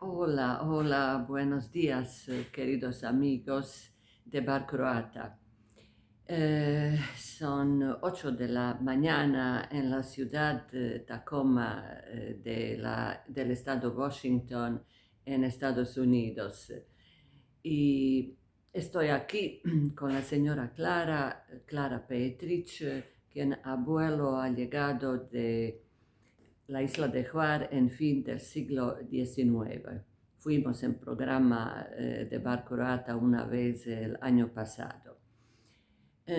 Hola, hola, buenos días, queridos amigos de Bar Croata. Son 8 de la mañana en la ciudad de Tacoma del estado Washington en Estados Unidos. Y estoy aquí con la señora Clara Petric, quien abuelo ha llegado de la isla de Hvar en fin del siglo XIX. Fuimos en programa de Bar Croata una vez el año pasado.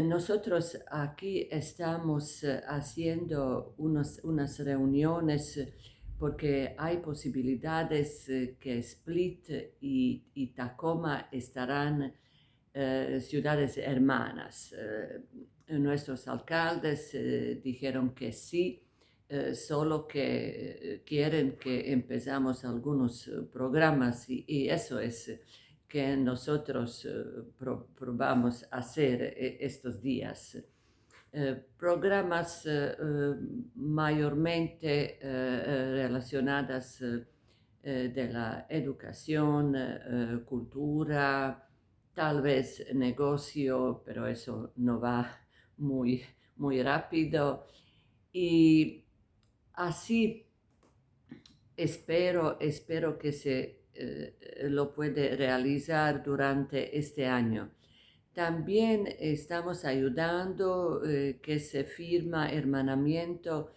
Nosotros aquí estamos haciendo unas reuniones porque hay posibilidades que Split y Tacoma estarán ciudades hermanas. Nuestros alcaldes dijeron que sí, solo que quieren que empezamos algunos programas y eso es que nosotros probamos hacer estos días. Programas mayormente relacionadas de la educación, cultura, tal vez negocio, pero eso no va muy, muy rápido. Y así espero que se lo puede realizar durante este año. También estamos ayudando que se firma hermanamiento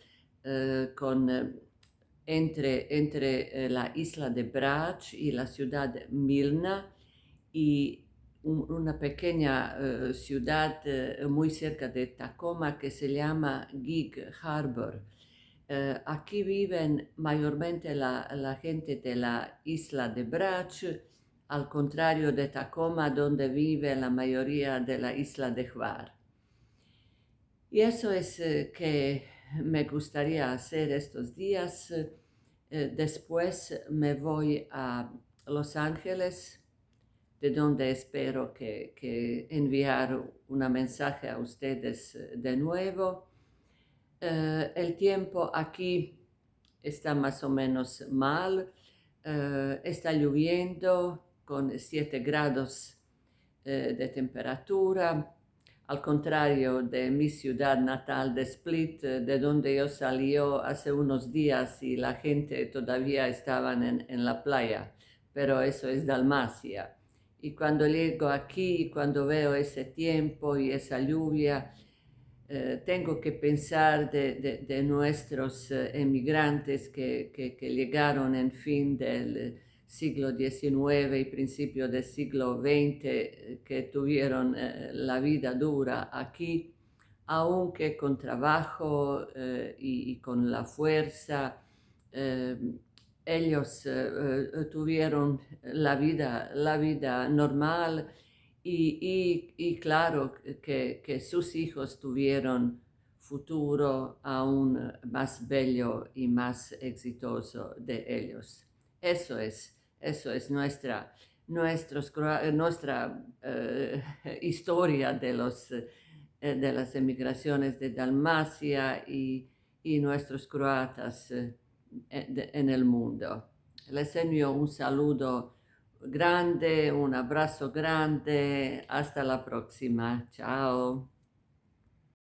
entre la isla de Brač y la ciudad de Milna y una pequeña ciudad muy cerca de Tacoma que se llama Gig Harbor. Aquí viven mayormente la gente de la isla de Brač, al contrario de Tacoma, donde vive la mayoría de la isla de Hvar. Y eso es que me gustaría hacer estos días. Después me voy a Los Ángeles, de donde espero que enviar un mensaje a ustedes de nuevo. El tiempo aquí está más o menos mal, está lloviendo con 7 grados de temperatura, al contrario de mi ciudad natal de Split, de donde yo salí hace unos días y la gente todavía estaba en la playa, pero eso es Dalmacia. Y cuando llego aquí, cuando veo ese tiempo y esa lluvia, tengo que pensar de nuestros emigrantes que llegaron en fin del siglo XIX y principio del siglo XX, que tuvieron la vida dura aquí, aunque con trabajo y con la fuerza. eh, Ellos tuvieron la vida normal y claro que sus hijos tuvieron futuro aún más bello y más exitoso de ellos. Eso es nuestra historia de las emigraciones de Dalmacia y nuestros croatas en el mundo. Les envío un saludo grande, un abrazo grande, hasta la próxima, chao.